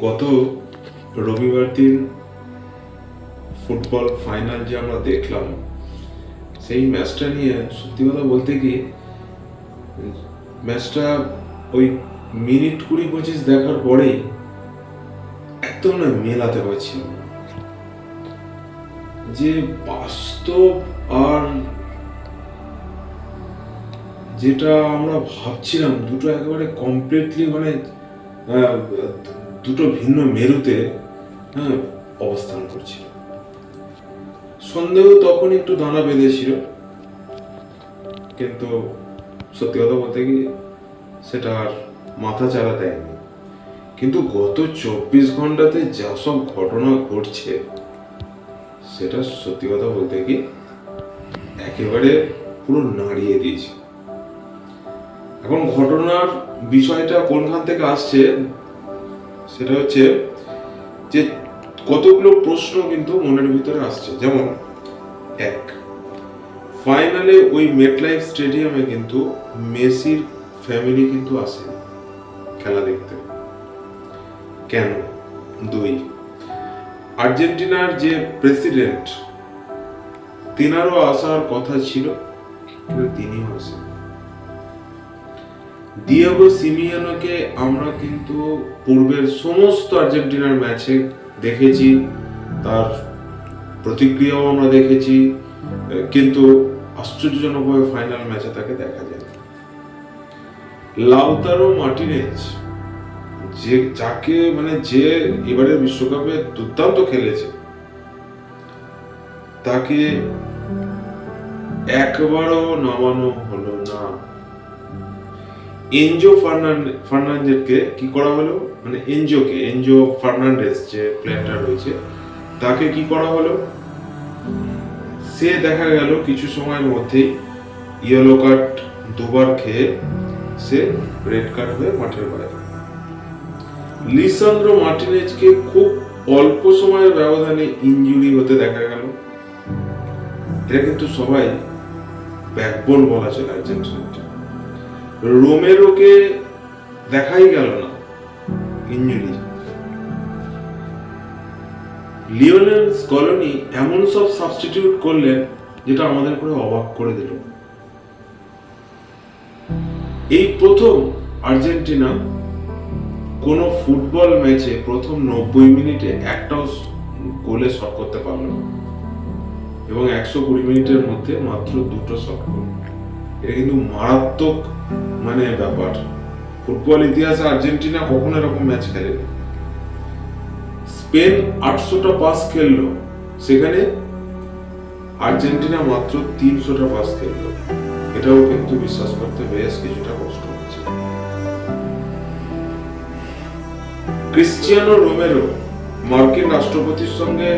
গত রবিবার দিন ফুটবল ফাইনাল যে আমরা দেখলাম, সেই ম্যাচটা নিয়ে সত্যি কথা বলতে কি, ম্যাচটা ওই মিনিট 20-25 দেখার পরেই একদম না মেলাতে পারছিলাম না যে বাস্তব আর যেটা আমরা ভাবছিলাম দুটো একেবারে কমপ্লিটলি দুটো ভিন্ন মেরুতে অবস্থান করছিল। সন্দেহ তখন একটু দানা বেঁধেছিল, কিন্তু সত্যি কথা বলতে কি সেটা আর মাথা চারা দেয়নি। কিন্তু গত 24 ঘন্টাতে যা সব ঘটনা ঘটছে সেটা সত্যি কথা বলতে কি একেবারে পুরো নাড়িয়ে দিয়েছে। এখন ঘটনার বিষয়টা কোনখান থেকে আসছে সেটা হচ্ছে যে কতগুলো প্রশ্ন কিন্তু মনের ভিতরে আসছে। যেমন এক, ফাইনালে ওই মেটলাইফ স্টেডিয়ামে কিন্তু মেসির ফ্যামিলি কিন্তু আসে খেলা দেখতে, কেন? দুই, আর্জেন্টিনার যে প্রেসিডেন্ট তিনারও আসার কথা ছিল কিন্তু তিনিও আসেন। ডিয়েগো সিমিওনেকে আমরা কিন্তু পূর্বের সমস্ত আর্জেন্টিনার ম্যাচে দেখেছি, তার প্রতিক্রিয়াও আমরা দেখেছি, কিন্তু আশ্চর্যজনকভাবে ফাইনাল ম্যাচে তাকে দেখা যায়। লাউতারো মার্টিনেজ যাকে যে এবারে বিশ্বকাপে দুর্দান্ত খেলেছে, তাকে একবারও নামানো হলো না। এনজো ফার্নান্ডেজকে কি করা হলো, এনজো ফার্নান্ডেজ যে প্লেয়ারটা রয়েছে তাকে কি করা হলো, সে দেখা গেল কিছু সময়ের মধ্যেই ইয়েলো কার্ড দুবার খেয়ে সে রেড কার্ড হয়ে মাঠের বাইরে। লিসান্দ্রো মার্টিনেজকে খুব অল্প সময়ের ব্যবধানে ইনজুরি হতে দেখা গেল। এরা কিন্তু সবাই ব্যাকবোন বলা চলে আর্জেন্টিনার। রোমেরোকে দেখাই গেল না ইনজুরি। লিওনেল স্কলোনি এমন সব সাবস্টিটিউট করলেন যেটা আমাদের করে অবাক করে দিল। এই প্রথম আর্জেন্টিনা কোন ফুটবল ম্যাচে প্রথম 90 মিনিটে একটাও গোলে শট করতে পারল না, এবং 120 মিনিটের মধ্যে মাত্র দুটো শট করল। এটা কিন্তু মারাত্মক ব্যাপার। ফুটবল ইতিহাসে আর্জেন্টিনা কখনো এরকম ম্যাচ খেলেনি। স্পেন 800টা পাস খেললো, সেখানে আর্জেন্টিনা মাত্র 300টা পাস খেললো। এটাও কিন্তু বিশ্বাস করতে বেশ কিছুটা কষ্ট হচ্ছে। ক্রিস্টিয়ানো রোমেরো মার্কিন রাষ্ট্রপতির সঙ্গে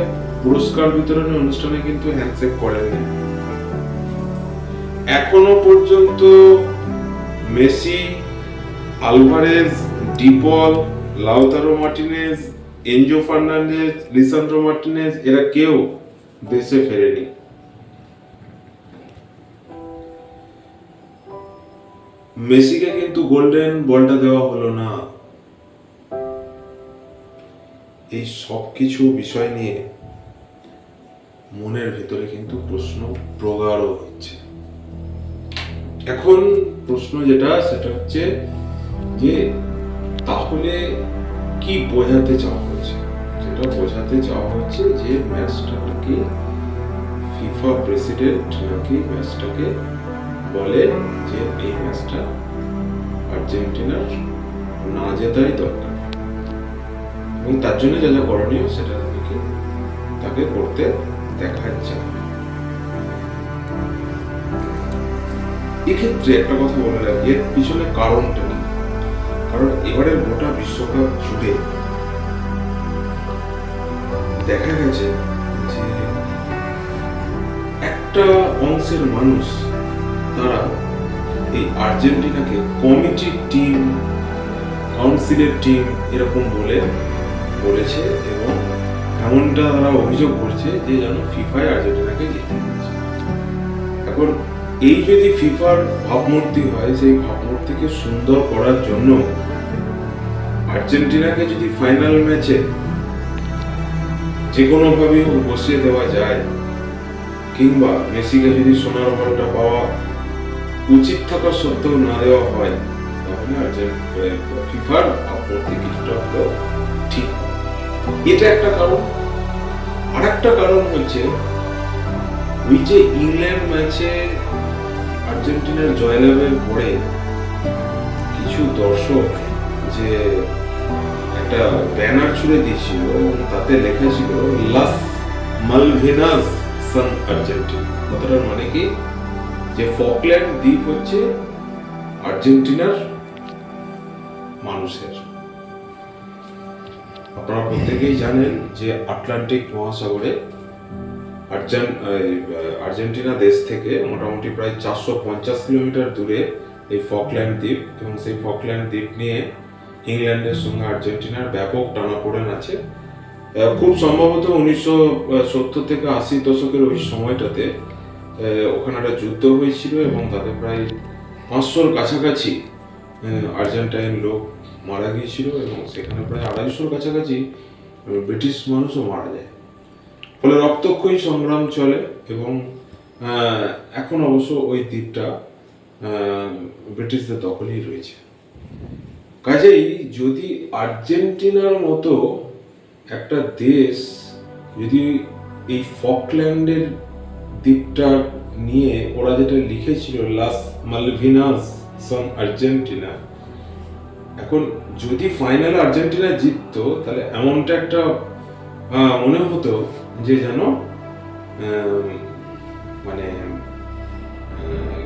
পুরস্কার বিতরণী অনুষ্ঠানে কিন্তু হ্যান্ডশেক করেননি। এখনো পর্যন্ত Messi, Alvarez, De Paul, Lautaro Martinez, Enzo Fernandez, Lisandro Martinez এরা কেউ দেশে ফেরেনি। মেসিকে কিন্তু গোল্ডেন বলটা দেওয়া হলো না। এই সব কিছু বিষয় নিয়ে মনের ভিতরে কিন্তু প্রশ্ন প্রগাঢ় হচ্ছে। এখন প্রশ্ন সেটা হচ্ছে যে তাহলে কি বোঝাতে চাওয়া হচ্ছে? যেটা বোঝাতে চাওয়া হচ্ছে যে ম্যাচটা নাকি ফিফা প্রেসিডেন্ট নাকি ম্যাচটাকে বলে যে এই ম্যাচটা আর্জেন্টিনার না জেতাই দরকার, এবং তার জন্য যা যা করণীয় সেটা নাকি তাকে করতে দেখা যায়। এক্ষেত্রে একটা কথা বলে রাখি, এর পিছনে কারণটা কি? কারণ এবারের গোটা বিশ্বকাপ জুড়ে দেখা গেছে যে একটা অংশের মানুষ তারা এই আর্জেন্টিনাকে কমিটির টিম, কাউন্সিলের টিম এরকম বলেছে, এবং এমনটা তারা অভিযোগ করছে যে যেন ফিফায় আর্জেন্টিনাকে জিতে দিয়েছে। এখন এই যদি ফিফার ভাবমূর্তি হয়, সেই ভাবমূর্তিকে সুন্দর করার জন্য আর্জেন্টিনাকে যদি ফাইনাল ম্যাচে যে কোনো ভাবে বসিয়ে দেওয়া যায়, কিংবা মেসিকে যদি সোনার বলটা পাওয়া উচিত থাকা সত্ত্বেও না দেওয়া হয়, তাহলে ফিফার আপত্তি কিছুটা হলেও ঠিক। এটা একটা কারণ। আর একটা কারণ হচ্ছে ওই যে ইংল্যান্ড ম্যাচে আর্জেন্টিনার জয়লাভের পরে কিছু দর্শক যে একটা ব্যানার ছুড়ে দিয়েছিল এবং তাতে লেখা ছিল লাস মালভিনাস সান আর্জেন্টিনা। কথাটার মানে কি, যে ফকল্যান্ড দ্বীপ হচ্ছে আর্জেন্টিনার মানুষের। আপনারা প্রত্যেকেই জানেন যে আটলান্টিক মহাসাগরে আর্জেন্টিনা দেশ থেকে মোটামুটি প্রায় 450 কিলোমিটার দূরে এই ফকল্যান্ড দ্বীপ, এবং সেই ফকল্যান্ড দ্বীপ নিয়ে ইংল্যান্ডের সঙ্গে আর্জেন্টিনার ব্যাপক টানাপোড়েন আছে। খুব সম্ভবত 1970 থেকে 80 দশকের ওই সময়টাতে ওখানে একটা যুদ্ধ হয়েছিল এবং তাতে প্রায় 500-র কাছাকাছি আর্জেন্টাইন লোক মারা গিয়েছিল, এবং সেখানে প্রায় 250-র কাছাকাছি ব্রিটিশ মানুষও মারা যায়। ফলে রক্তক্ষয়ী সংগ্রাম চলে, এবং এখন অবশ্য ওই দ্বীপটা ব্রিটিশদের দখলেই রয়েছে। কাজেই যদি আর্জেন্টিনার মতো একটা দেশ যদি এই ফকল্যান্ডের দ্বীপটা নিয়ে ওরা যেটা লিখেছিল লাস মালভিনাস সান আর্জেন্টিনা, এখন যদি ফাইনালে আর্জেন্টিনা জিততো, তাহলে এমনটা একটা মনে হতো যে যেন মানে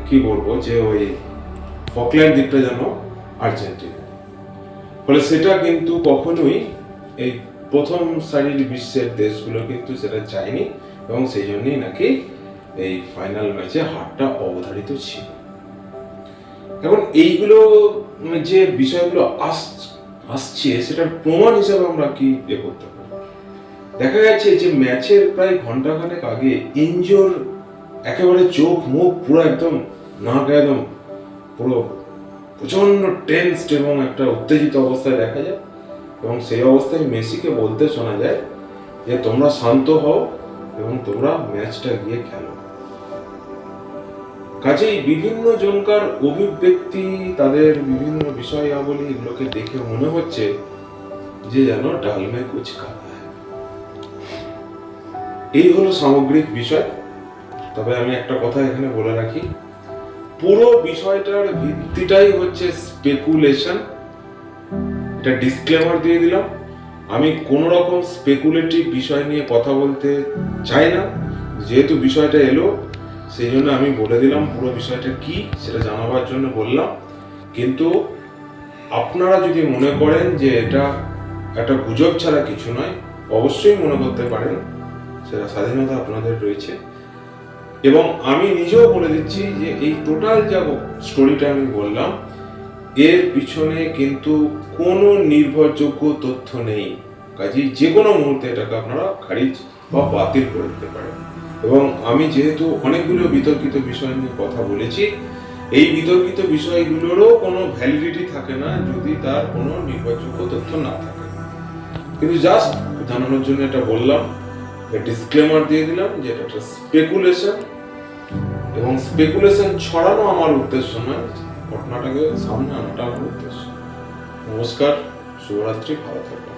কি বলবো, যে ওই ফকল্যান্ড দ্বীপটা যেন আর্জেন্টিনা। ফলে সেটা কিন্তু কখনোই এই প্রথম সারির বিশ্বের দেশগুলো কিন্তু সেটা চায়নি, এবং সেই জন্যই নাকি এই ফাইনাল ম্যাচে হারটা অবধারিত ছিল। এখন এইগুলো যে বিষয়গুলো আসছে সেটার প্রমাণ হিসাবে আমরা কি করতে পারি? দেখা গেছে যে ম্যাচের প্রায় ঘন্টাখানেক আগে ইনজোর একেবারে চোখ মুখ পুরো একদম নাক একদম পুরো প্রচন্ড টেন্সড এবং একটা উত্তেজিত অবস্থায় দেখা যায়, এবং সেই অবস্থায় মেসিকে বলতে শোনা যায় যে তোমরা শান্ত হও এবং তোমরা ম্যাচটা গিয়ে খেলো। কাজেই বিভিন্ন জনকার অভিব্যক্তি, তাদের বিভিন্ন বিষয়াবলী, এগুলোকে দেখে মনে হচ্ছে যে যেন ডাল মে কুছ কালা হ্যায়। এই হলো সামগ্রিক বিষয়। তবে আমি একটা কথা এখানে বলে রাখি, পুরো বিষয়টার ভিত্তিটাই হচ্ছে স্পেকুলেশন। এটা ডিসক্লেমার দিয়ে দিলাম, আমি কোন রকম স্পেকুলেটিভ বিষয় নিয়ে কথা বলতে চাই না। যেহেতু বিষয়টা এলো, সেই জন্য আমি বলে দিলাম পুরো বিষয়টা কি সেটা জানাবার জন্য বললাম। কিন্তু আপনারা যদি মনে করেন যে এটা একটা গুজব ছাড়া কিছু নয়, অবশ্যই মনে করতে পারেন, সেটা স্বাধীনতা আপনাদের রয়েছে। এবং আমি নিজেও বলে দিচ্ছি যে এই টোটাল যা স্টোরিটা আমি বললাম, এর পিছনে কিন্তু কোনো নির্ভরযোগ্য তথ্য নেই। কাজেই যে কোনো মুহূর্তে এটাকে আপনারা খারিজ বা বাতিল করে দিতে পারেন। এবং আমি যেহেতু অনেকগুলো বিতর্কিত বিষয় নিয়ে কথা বলেছি, এই বিতর্কিত বিষয়গুলোরও কোনো ভ্যালিডিটি থাকে না যদি তার কোনো নির্ভরযোগ্য তথ্য না থাকে। কিন্তু জাস্ট জানানোর জন্য এটা বললাম, ডিসক্লেমার দিয়ে দিলাম যে এটা একটা স্পেকুলেশন, এবং স্পেকুলেশন ছড়ানো আমার উদ্দেশ্য নয়, ঘটনাটাকে সামনে আনাটা আমার উদ্দেশ্য। নমস্কার, শুভরাত্রি, ভালো থাকবেন।